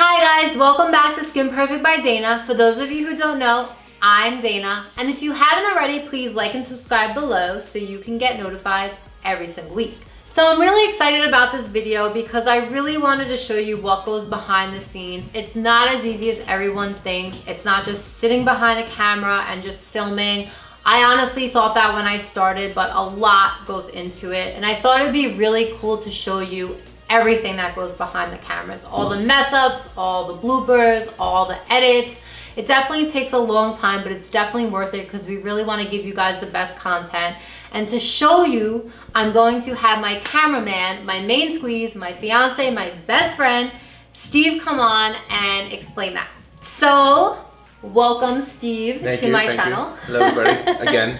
Hi guys, welcome back to Skin Perfect by Dayna. For those of you who don't know, I'm Dayna. And if you haven't already, please like and subscribe below so you can get notified every single week. So I'm really excited about this video because I really wanted to show you what goes behind the scenes. It's not as easy as everyone thinks. It's not just sitting behind a camera and just filming. I honestly thought that when I started, but a lot goes into it. And I thought it'd be really cool to show you everything that goes behind the cameras, all the mess ups, all the bloopers, all the edits. It definitely takes a long time, but it's definitely worth it because we really want to give you guys the best content. And to show you, I'm going to have my cameraman, my main squeeze, my fiance, my best friend, Steve, come on and explain that. So welcome, Steve, to my channel. Hello everybody, again.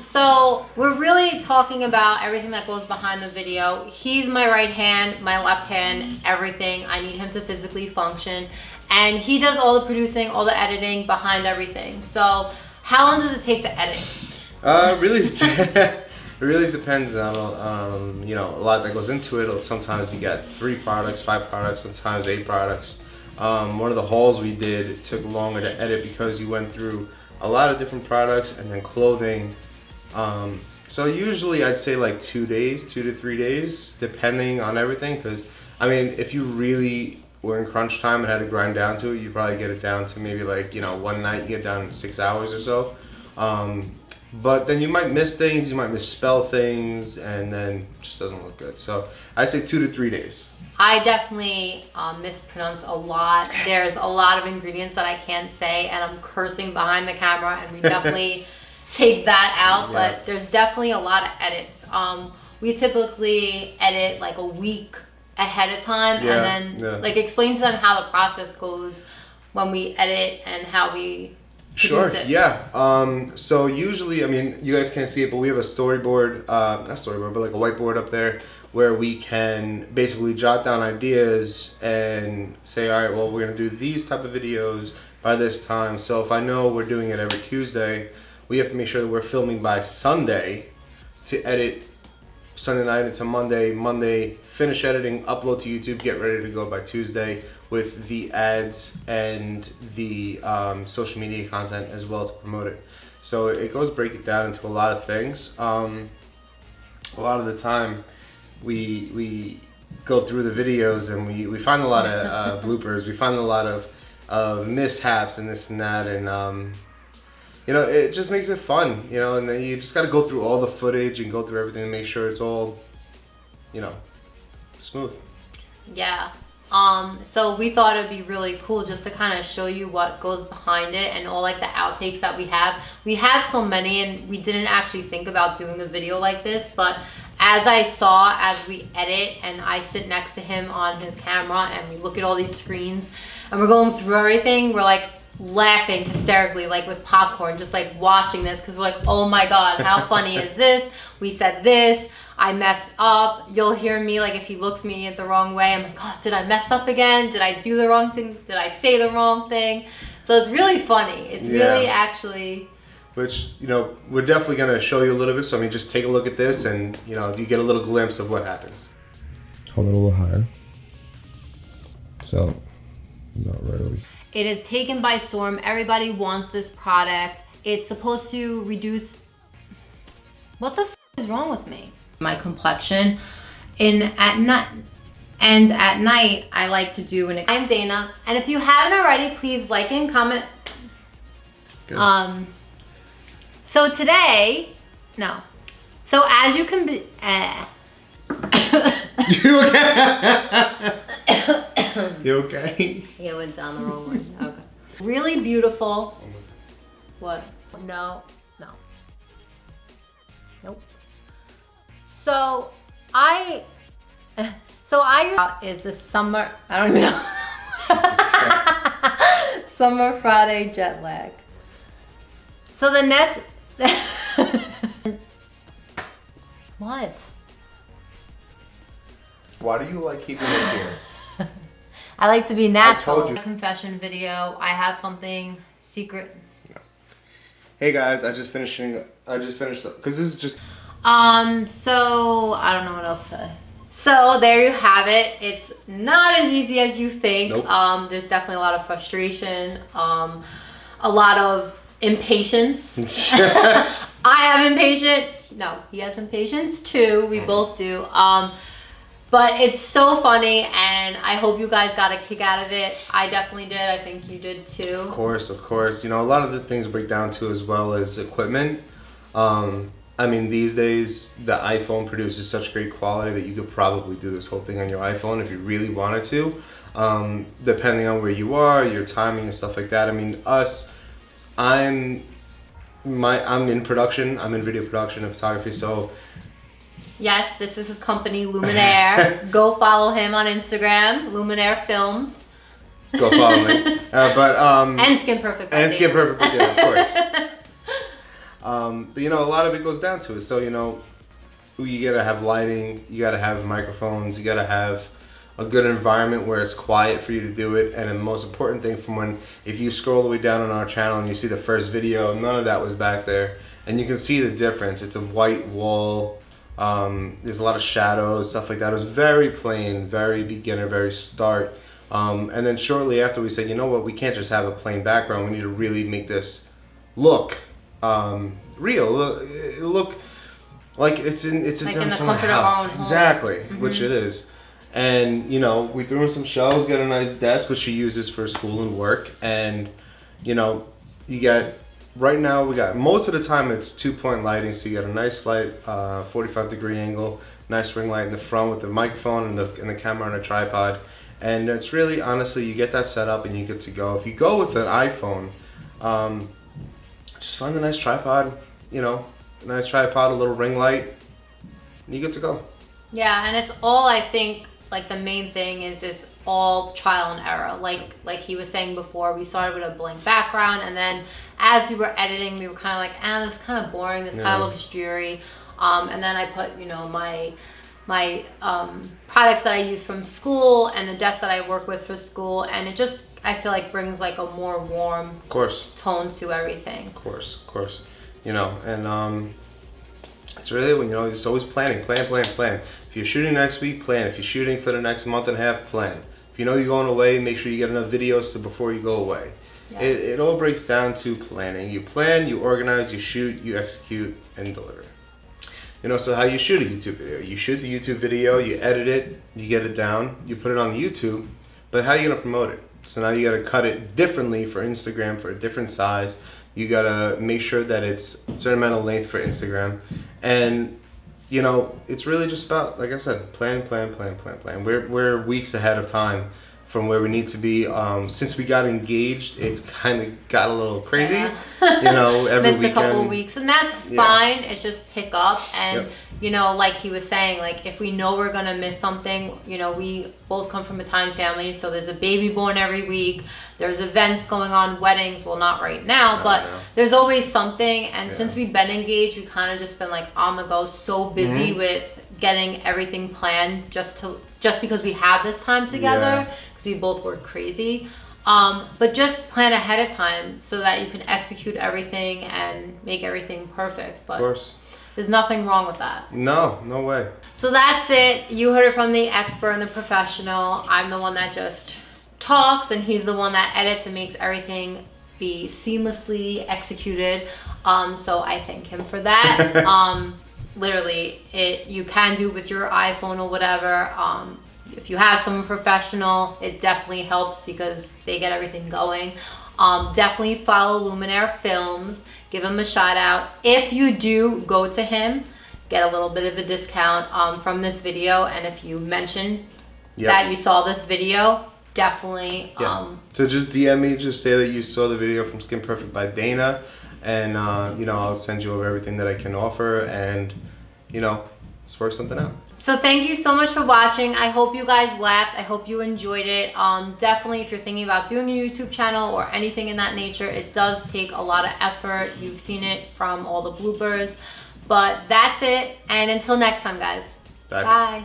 So we're really talking about everything that goes behind the video. He's my right hand, my left hand, everything. I need him to physically function. And he does all the producing, all the editing behind everything. So how long does it take to edit? Really, it really depends on, you know, a lot that goes into it. Sometimes you got 3 products, 5 products, sometimes 8 products. One of the hauls we did took longer to edit because you went through a lot of different products and then clothing. So usually I'd say like 2 days, 2 to 3 days, depending on everything. Because I mean, if you really were in crunch time and had to grind down to it, you probably get it down to maybe like, you know, one night you get down in 6 hours or so. But then you might miss things, you might misspell things, and then it just doesn't look good. So I say 2 to 3 days. I definitely mispronounce a lot. There's a lot of ingredients that I can't say, and I'm cursing behind the camera, and we definitely take that out. Yeah. But there's definitely a lot of edits. We typically edit like a week ahead of time, and then like explain to them how the process goes when we edit and how we Sure, yeah. So usually, I mean, you guys can't see it, but we have a storyboard, not storyboard, but like a whiteboard up there where we can basically jot down ideas and say, all right, well, we're gonna do these type of videos by this time. So if I know we're doing it every Tuesday, we have to make sure that we're filming by Sunday to edit Sunday night into Monday. Monday, finish editing, upload to YouTube, get ready to go by Tuesday with the ads and the social media content as well to promote it. So it goes break it down into a lot of things. A lot of the time we go through the videos and we find a lot of bloopers. We find a lot of mishaps and this and that, and you know, it just makes it fun, you know, and then you just got to go through all the footage and go through everything to make sure it's all, you know, smooth. Yeah. So we thought it'd be really cool just to kind of show you what goes behind it and all like the outtakes that we have. We have so many, and we didn't actually think about doing a video like this, but as I saw as we edit and I sit next to him on his camera and we look at all these screens and we're going through everything, we're like laughing hysterically, like with popcorn, just like watching this, because we're like, oh my god, how funny is this? We said this, I messed up. You'll hear me, like if he looks me the wrong way, I'm like, oh, did I mess up again? Did I do the wrong thing? Did I say the wrong thing? So it's really funny. It's really actually... Which, you know, we're definitely going to show you a little bit. So, I mean, just take a look at this and, you know, you get a little glimpse of what happens. Hold it a little higher. So, not right over here. It is taken by storm. Everybody wants this product. It's supposed to reduce... What the f is wrong with me? My complexion. At night, I like to do an... I'm Dayna. And if you haven't already, please like and comment. Good. So today, no. So as you can be... You okay? You okay? Yeah, it went down the wrong one. Okay. Really beautiful. What? No. Nope. So I is the summer, I don't even know. Summer Friday jet lag. So the next, what? Why do you like keeping this here? I like to be natural. I told you. Confession video. I have something secret. No. Hey guys, I just finished because this is just... So I don't know what else to say. So there you have it. It's not as easy as you think. Nope. There's definitely a lot of frustration, a lot of impatience. I have impatience. No, he has impatience too. We both do. But it's so funny, and I hope you guys got a kick out of it. I definitely did. I think you did too. Of course, of course. You know, a lot of the things break down to as well as equipment. I mean, these days, the iPhone produces such great quality that you could probably do this whole thing on your iPhone if you really wanted to. Depending on where you are, your timing and stuff like that. I mean, I'm in production. I'm in video production and photography, so... Yes, this is his company, Luminaire. Go follow him on Instagram, Luminaire Films. Go follow me. And Skin Perfect. And Skin Perfect, yeah, of course. But you know, a lot of it goes down to it. So, you know, you gotta have lighting, you gotta have microphones, you gotta have a good environment where it's quiet for you to do it. And the most important thing if you scroll all the way down on our channel and you see the first video, none of that was back there. And you can see the difference. It's a white wall. There's a lot of shadows, stuff like that. It was very plain, very beginner, very start. And then shortly after we said, you know what, we can't just have a plain background. We need to really make this look real. Look like it's in the someone's comfort of our house. own home. Exactly, which it is. And you know, we threw in some shelves, got a nice desk, which she uses for school and work. And you know, you got. Right now we got, most of the time it's 2-point lighting, so you got a nice light, 45-degree angle, nice ring light in the front with the microphone and the camera on a tripod. And it's really, honestly, you get that set up and you get to go. If you go with an iPhone, just find a nice tripod, you know, a nice tripod, a little ring light, and you get to go. Yeah, and it's all, I think, like the main thing is it's all trial and error. Like he was saying before, we started with a blank background, and then as we were editing, we were kind of like, this is kind of boring, this kind of looks dreary. And then I put, you know, my products that I use from school and the desk that I work with for school, and it just, I feel like, brings like a more warm tone to everything. Of course. You know, and it's really, when, you know, it's always planning, plan. If you're shooting next week, plan. If you're shooting for the next month and a half, plan. If you know you're going away, make sure you get enough videos before you go away. Yeah. It all breaks down to planning. You plan, you organize, you shoot, you execute, and deliver. You know, so how you shoot a YouTube video. You shoot the YouTube video, you edit it, you get it down, you put it on YouTube, but how are you gonna promote it? So now you gotta cut it differently for Instagram, for a different size. You gotta make sure that it's a certain amount of length for Instagram. And you know, it's really just about, like I said, plan. We're weeks ahead of time from where we need to be. Since we got engaged, it's kind of got a little crazy. Yeah. You know, every Missed weekend. a couple of weeks, and that's fine. It's just pick up, and you know, like he was saying, like if we know we're gonna miss something, you know, we both come from Italian families, so there's a baby born every week. There's events going on, weddings. Well, not right now, but there's always something. And since we've been engaged, we've kind of just been like on the go, so busy with getting everything planned just because we have this time together, because we both work crazy. But just plan ahead of time so that you can execute everything and make everything perfect. But of course. There's nothing wrong with that. No way. So that's it. You heard it from the expert and the professional. I'm the one that just talks, and he's the one that edits and makes everything be seamlessly executed. So I thank him for that. Literally, you can do it with your iPhone or whatever. If you have someone professional, it definitely helps because they get everything going. Definitely follow Luminaire Films. Give him a shout out. If you do go to him, get a little bit of a discount from this video. And if you mention that you saw this video, definitely. So just DM me, just say that you saw the video from Skin Perfect by Dayna, and you know, I'll send you over everything that I can offer, and you know, let's work something out. So thank you so much for watching. I hope you guys laughed. I hope you enjoyed it. Definitely, if you're thinking about doing a YouTube channel or anything in that nature, it does take a lot of effort. You've seen it from all the bloopers. But that's it. And until next time, guys. Bye. Bye.